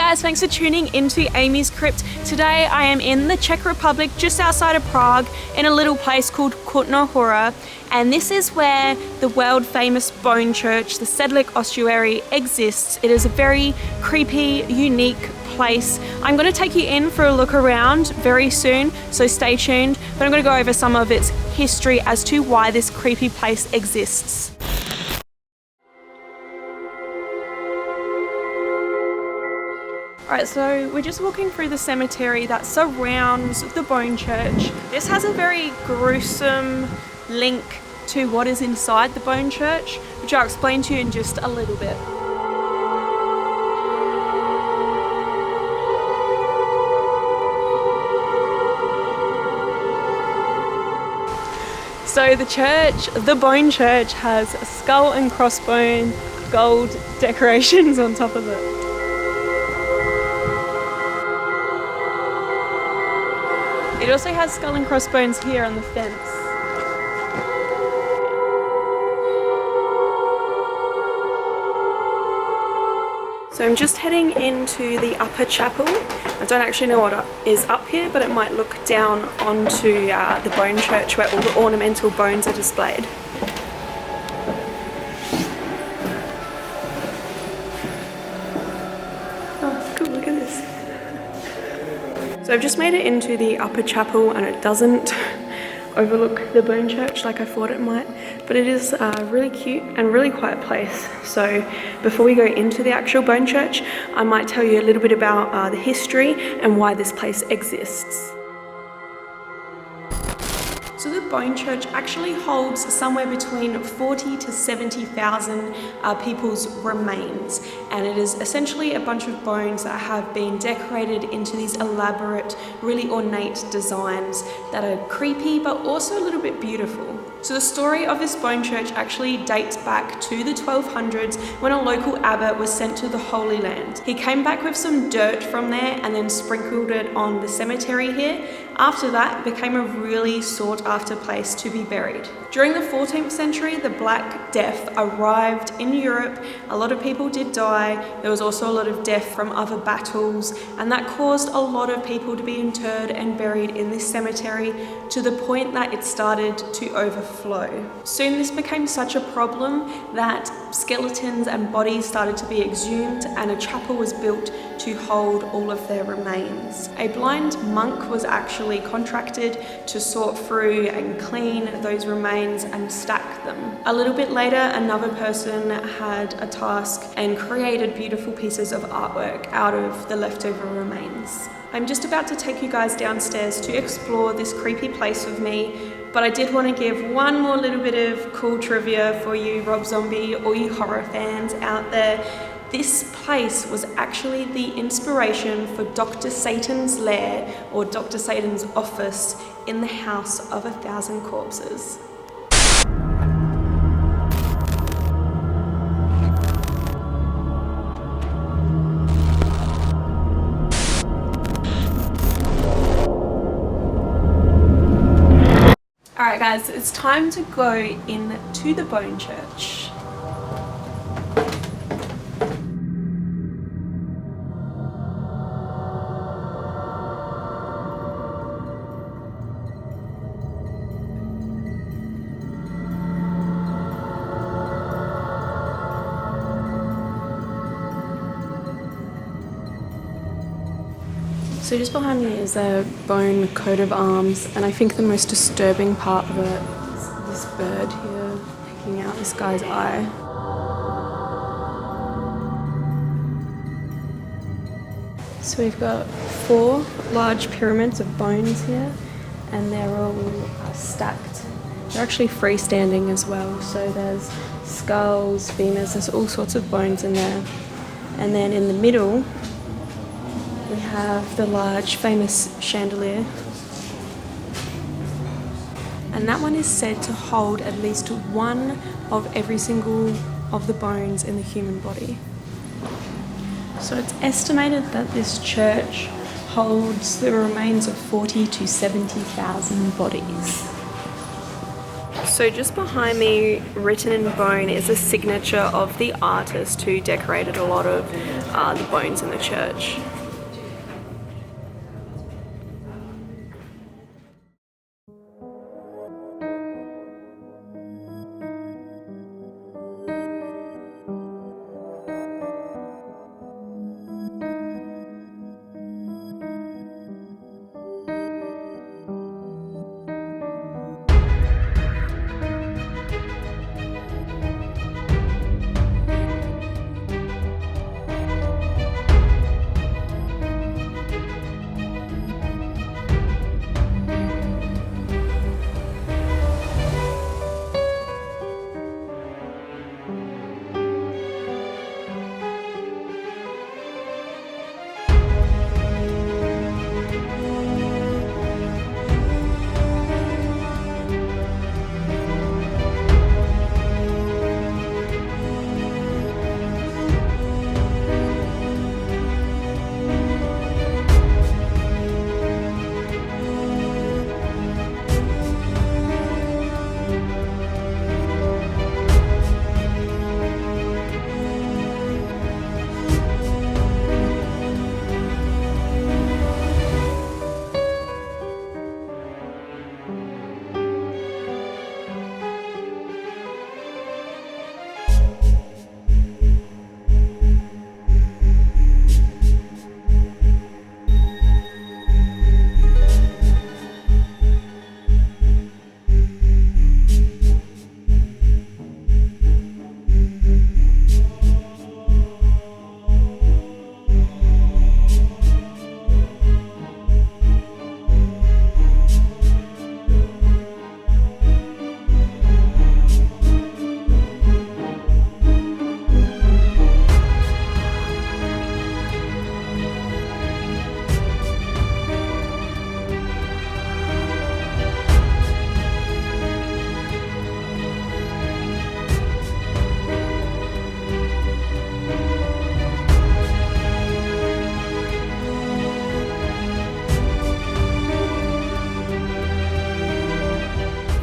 guys, thanks for tuning into AmysCrypt. Today I am in the Czech Republic, just outside of Prague, in a little place called Kutná Hora, and this is where the world famous bone church, the Sedlec Ossuary, exists. It is a very creepy, unique place. I'm going to take you in for a look around very soon, so stay tuned, but I'm going to go over some of its history as to why this creepy place exists. Alright, so we're just walking through the cemetery that surrounds the bone church. This has a very gruesome link to what is inside the bone church, which I'll explain to you in just a little bit. So the bone church has a skull and crossbone, gold decorations on top of it. It also has skull and crossbones here on the fence. So I'm just heading into the upper chapel. I don't actually know what is up here, but it might look down onto the bone church where all the ornamental bones are displayed. Oh, cool, look at this. So I've just made it into the upper chapel and it doesn't overlook the bone church like I thought it might, but it is a really cute and really quiet place. So before we go into the actual bone church, I might tell you a little bit about the history and why this place exists. So the bone church actually holds somewhere between 40 to 70,000 people's remains, and it is essentially a bunch of bones that have been decorated into these elaborate, really ornate designs that are creepy but also a little bit beautiful. So the story of this bone church actually dates back to the 1200s when a local abbot was sent to the Holy Land. He came back with some dirt from there and then sprinkled it on the cemetery here. After that, it became a really sought after place to be buried. During the 14th century, the Black Death arrived in Europe. A lot of people did die. There was also a lot of death from other battles, and that caused a lot of people to be interred and buried in this cemetery to the point that it started to overflow. Soon this became such a problem that skeletons and bodies started to be exhumed, and a chapel was built to hold all of their remains. A blind monk was actually contracted to sort through and clean those remains and stack them. A little bit later, another person had a task and created beautiful pieces of artwork out of the leftover remains. I'm just about to take you guys downstairs to explore this creepy place with me, but I did want to give one more little bit of cool trivia for you Rob Zombie or you horror fans out there. This place was actually the inspiration for Dr. Satan's lair, or Dr. Satan's office, in the House of 1,000 Corpses. Alright guys, it's time to go into the bone church. So just behind me is a bone coat of arms, and I think the most disturbing part of it is this bird here picking out this guy's eye. So we've got 4 large pyramids of bones here, and they're all stacked. They're actually freestanding as well, so there's skulls, femurs, there's all sorts of bones in there. And then in the middle, we have the large famous chandelier, and that one is said to hold at least one of every single of the bones in the human body. So it's estimated that this church holds the remains of 40 to 70,000 bodies. So just behind me, written in bone, is a signature of the artist who decorated a lot of the bones in the church.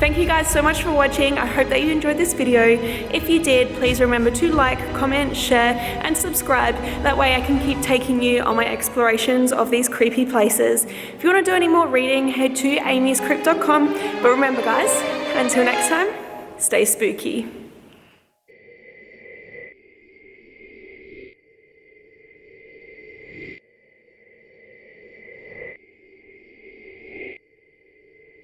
Thank you guys so much for watching. I hope that you enjoyed this video. If you did, please remember to like, comment, share, and subscribe. That way I can keep taking you on my explorations of these creepy places. If you want to do any more reading, head to amyscrypt.com. But remember guys, until next time, stay spooky.